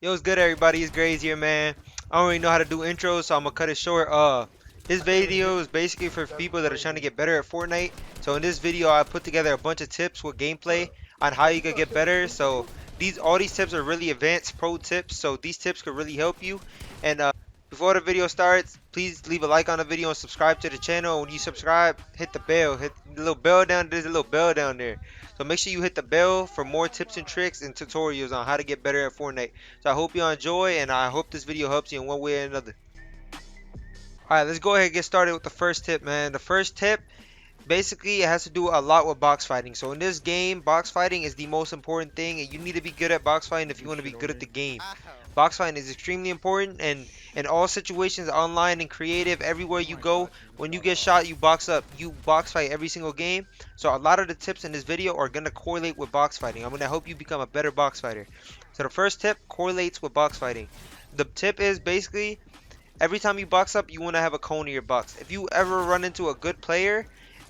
Yo, what's good, everybody? It's Grays here, man. I don't really know how to do intros, so I'm gonna cut it short. This video is basically for people that are trying to get better at Fortnite. So in this video, I put together a bunch of tips with gameplay on how you could get better. So all these tips are really advanced pro tips. So these tips could really help you. And before the video starts, please leave a like on the video and subscribe to the channel. When you subscribe, hit the bell. Hit the little bell down. There's a little bell down there. So make sure you hit the bell for more tips and tricks and tutorials on how to get better at Fortnite. So I hope you enjoy, and I hope this video helps you in one way or another. Alright, let's go ahead and get started with the first tip, man. The first tip, basically, it has to do a lot with box fighting. So in this game, box fighting is the most important thing, and you need to be good at box fighting if you want to be good at the game. Box fighting is extremely important, and in all situations, online and creative, everywhere you go, when you get shot, you box up. You box fight every single game. So a lot of the tips in this video are going to correlate with box fighting. I'm going to help you become a better box fighter. So the first tip correlates with box fighting. The tip is basically every time you box up, you want to have a cone in your box. If you ever run into a good player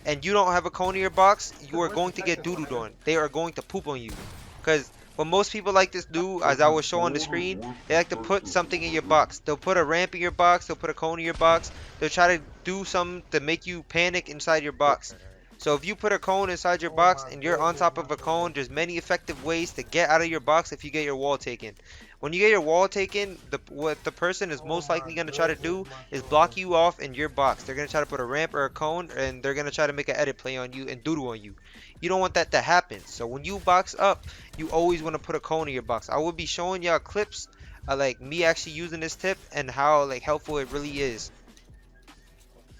and you don't have a cone in your box, you are going to get doo-dooed on. They are going to poop on you. Because what most people like to do, as I will show on the screen, they like to put something in your box. They'll put a ramp in your box, they'll put a cone in your box, they'll try to do something to make you panic inside your box. So if you put a cone inside your box and you're on top of a cone, there's many effective ways to get out of your box if you get your wall taken. When you get your wall taken, what the person is most likely going to try to do is block you off in your box. They're going to try to put a ramp or a cone, and they're going to try to make an edit play on you and doodle on you. You don't want that to happen. So when you box up, you always want to put a cone in your box. I will be showing y'all clips of like me actually using this tip and how like helpful it really is.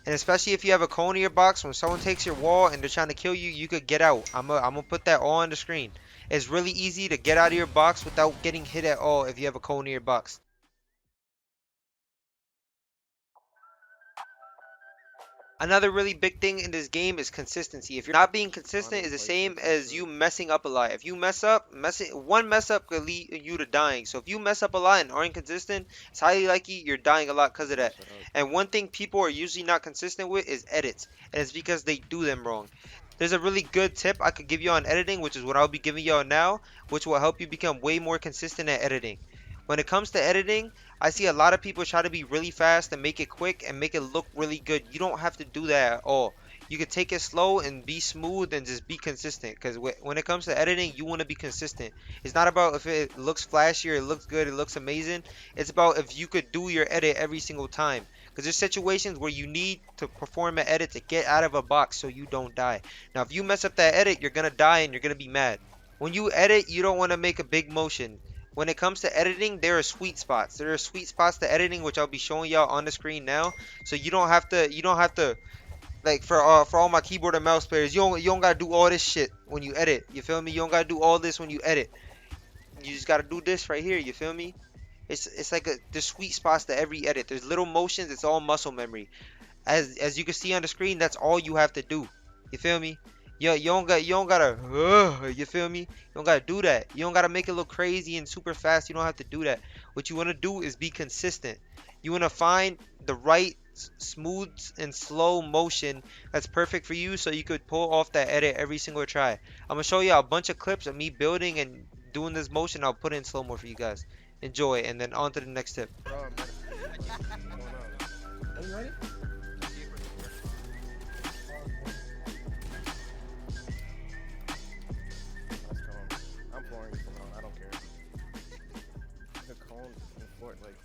And especially if you have a cone in your box, when someone takes your wall and they're trying to kill you, you could get out. I'm gonna put that all on the screen. It's really easy to get out of your box without getting hit at all if you have a cone in your box. Another really big thing in this game is consistency. If you're not being consistent, is the same as you messing up a lot. If you mess up, one mess up could lead you to dying. So if you mess up a lot and aren't consistent, it's highly likely you're dying a lot because of that. And one thing people are usually not consistent with is edits, and it's because they do them wrong. There's a really good tip I could give you on editing, which is what I'll be giving y'all now, which will help you become way more consistent at editing. When it comes to editing, I see a lot of people try to be really fast and make it quick and make it look really good. You don't have to do that at all. You can take it slow and be smooth and just be consistent. Because when it comes to editing, you want to be consistent. It's not about if it looks flashy or it looks good, it looks amazing. It's about if you could do your edit every single time. Because there's situations where you need to perform an edit to get out of a box so you don't die. Now, if you mess up that edit, you're going to die and you're going to be mad. When you edit, you don't want to make a big motion. When it comes to editing, there are sweet spots. There are sweet spots to editing, which I'll be showing y'all on the screen now. So you don't have to like for all my keyboard and mouse players, you don't gotta do all this shit when you edit. You feel me? You don't gotta do all this when you edit. You just gotta do this right here. You feel me? It's like there's sweet spots to every edit. There's little motions. It's all muscle memory. As you can see on the screen, that's all you have to do. You feel me? You don't gotta you feel me? You don't gotta do that. You don't gotta make it look crazy and super fast. You don't have to do that. What you wanna do is be consistent. You wanna find the right smooth and slow motion that's perfect for you so you could pull off that edit every single try. I'm gonna show you a bunch of clips of me building and doing this motion. I'll put it in slow mo for you guys. Enjoy, and then on to the next tip. Are you ready? Let's go. I'm pouring you some on. I don't care. The cone and fort like.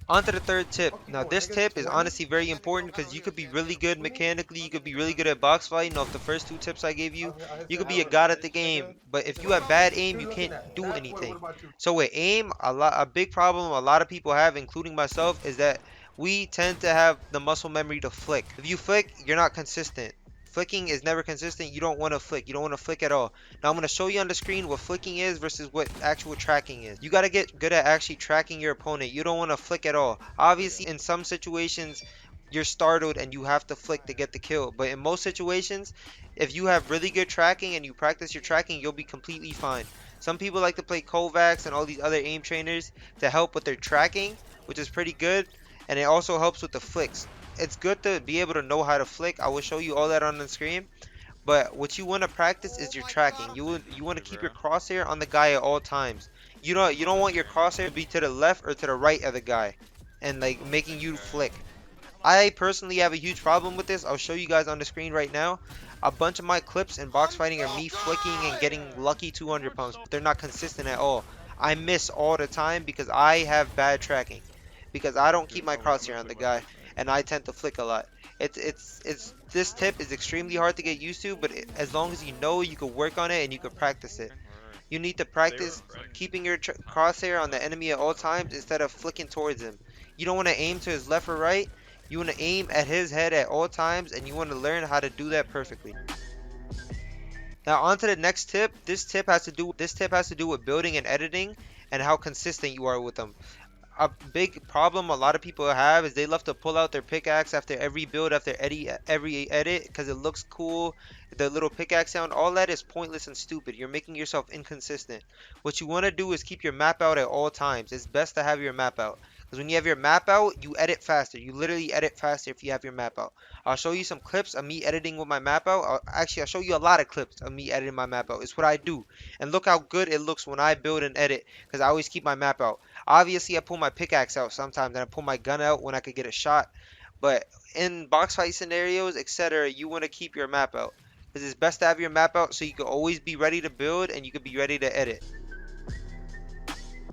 On to the third tip. Now this tip is honestly very important because you could be really good mechanically, you could be really good at box fighting. Off the first two tips I gave you, you could be a god at the game. But if you have bad aim, you can't do anything. So with aim, a big problem a lot of people have, including myself, is that we tend to have the muscle memory to flick. If you flick, you're not consistent. Flicking is never consistent. You don't want to flick. You don't want to flick at all. Now I'm going to show you on the screen what flicking is versus what actual tracking is. You got to get good at actually tracking your opponent. You don't want to flick at all. Obviously, in some situations, you're startled and you have to flick to get the kill. But in most situations, if you have really good tracking and you practice your tracking, you'll be completely fine. Some people like to play Kovacs and all these other aim trainers to help with their tracking, which is pretty good. And it also helps with the flicks. It's good to be able to know how to flick. I will show you all that on the screen. But what you want to practice is your tracking. You want to keep your crosshair on the guy at all times. You don't want your crosshair to be to the left or to the right of the guy, and like making you flick. I personally have a huge problem with this. I'll show you guys on the screen right now. A bunch of my clips in box fighting are me flicking and getting lucky 200 pumps, but they're not consistent at all. I miss all the time because I have bad tracking. Because I don't keep my crosshair on the guy, and I tend to flick a lot. It's this tip is extremely hard to get used to, but as long as you know, you can work on it and you can practice it. You need to practice keeping your crosshair on the enemy at all times instead of flicking towards him. You don't want to aim to his left or right. You want to aim at his head at all times, and you want to learn how to do that perfectly. Now on to the next tip. This tip has to do with building and editing and how consistent you are with them. A big problem a lot of people have is they love to pull out their pickaxe after every build, after every edit, because it looks cool. The little pickaxe sound, all that is pointless and stupid. You're making yourself inconsistent. What you want to do is keep your map out at all times. It's best to have your map out, because when you have your map out, you edit faster. You literally edit faster if you have your map out. I'll show you some clips of me editing with my map out. Actually, I'll show you a lot of clips of me editing my map out. It's what I do, and look how good it looks when I build and edit, because I always keep my map out. Obviously, I pull my pickaxe out sometimes, and I pull my gun out when I could get a shot. But in box fight scenarios, etc., you want to keep your map out, because it's best to have your map out so you can always be ready to build and you can be ready to edit.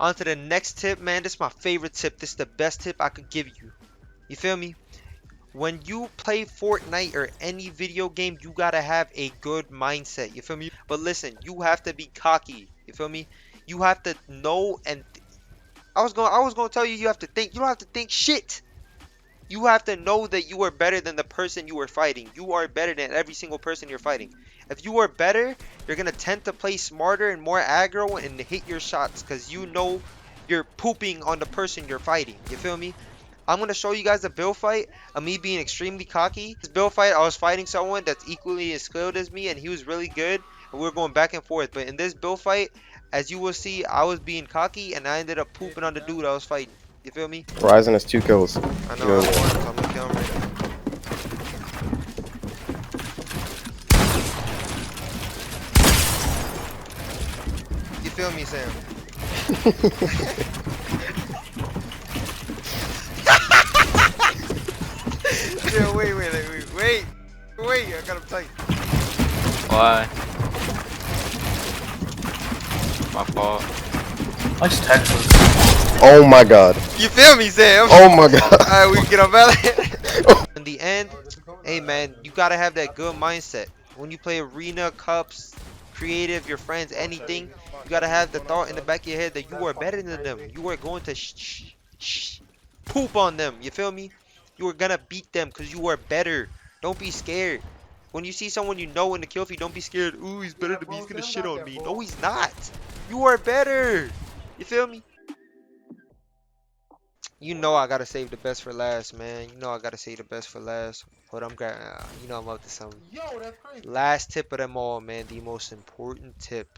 On to the next tip, man. This is my favorite tip. This is the best tip I could give you. You feel me? When you play Fortnite or any video game, you gotta have a good mindset. You feel me? But listen, you have to be cocky. You feel me? You have to know and I was gonna tell you you have to think. You don't have to think shit. You have to know that you are better than the person you are fighting. You are better than every single person you're fighting. If you are better, you're gonna tend to play smarter and more aggro and hit your shots because you know you're pooping on the person you're fighting. You feel me? I'm gonna show you guys a build fight of me being extremely cocky. This build fight, I was fighting someone that's equally as skilled as me, and he was really good, and we were going back and forth. But in this build fight, as you will see, I was being cocky, and I ended up pooping on the dude I was fighting. You feel me? Ryzen has 2 kills. I know I won, so I'm gonna kill him right now. You feel me, Sam? Yeah, wait, I got him tight. Why? My fault. I just texted. Oh my god. You feel me, Sam? Oh my god. Alright, we can get up out of here. In the end, hey man, you gotta have that good mindset. When you play arena, cups, creative, your friends, anything, you gotta have the thought in the back of your head that you are better than them. You are going to poop on them. You feel me? You are gonna beat them because you are better. Don't be scared. When you see someone you know in the kill feed, don't be scared. Ooh, he's better than me. He's gonna shit on me. No, he's not. You are better. You feel me? You know I gotta save the best for last, man. You know I gotta save the best for last. But you know I'm up to something. Last tip of them all, man. The most important tip.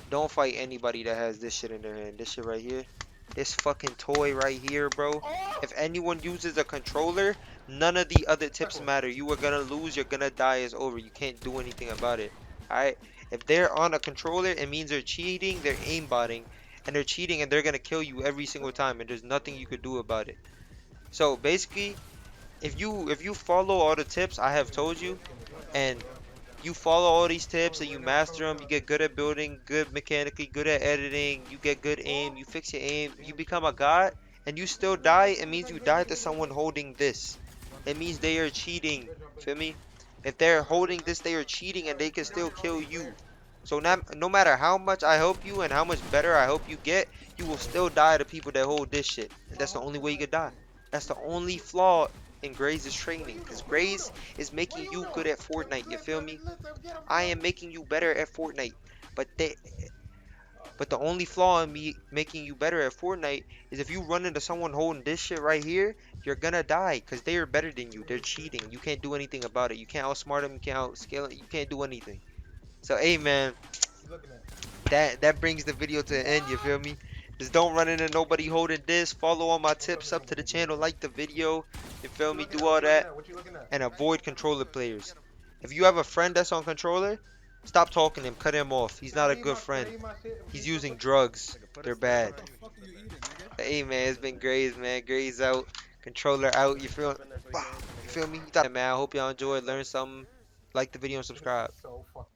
Don't fight anybody that has this shit in their hand. This shit right here. This fucking toy right here, bro. If anyone uses a controller, none of the other tips matter. You are gonna lose. You're gonna die. It's over. You can't do anything about it. Alright? If they're on a controller, it means they're cheating. They're aimbotting. And they're cheating and they're gonna kill you every single time. And there's nothing you could do about it. So basically, if you follow all the tips I have told you, and you follow all these tips and you master them, you get good at building, good mechanically, good at editing, you get good aim, you fix your aim, you become a god, and you still die, it means you died to someone holding this. It means they are cheating. Feel me? If they're holding this, they are cheating and they can still kill you. So no matter how much I help you and how much better I hope you get, you will still die to people that hold this shit. And that's the only way you could die. That's the only flaw in Grays' training, because Grays is making you good at Fortnite. You feel me? I am making you better at Fortnite, but the only flaw in me making you better at Fortnite is if you run into someone holding this shit right here, you're gonna die because they are better than you. They're cheating. You can't do anything about it. You can't outsmart them. You can't outscale it. You can't do anything. So hey man, that brings the video to an end. You feel me? Just don't run into nobody holding this. Follow all my tips, up to the channel, like the video. You feel me? Do all that. And avoid controller players. If you have a friend that's on controller, stop talking to him. Cut him off. He's not a good friend. He's using drugs. Nigga, put a They're stick bad. on you. Hey man, it's been Grays, man. Grays out. Controller out. You feel? Been there so he Bah, can hit you the feel nigga. me? You thought, man. I hope y'all enjoyed. Learn something. Like the video and subscribe. So fucking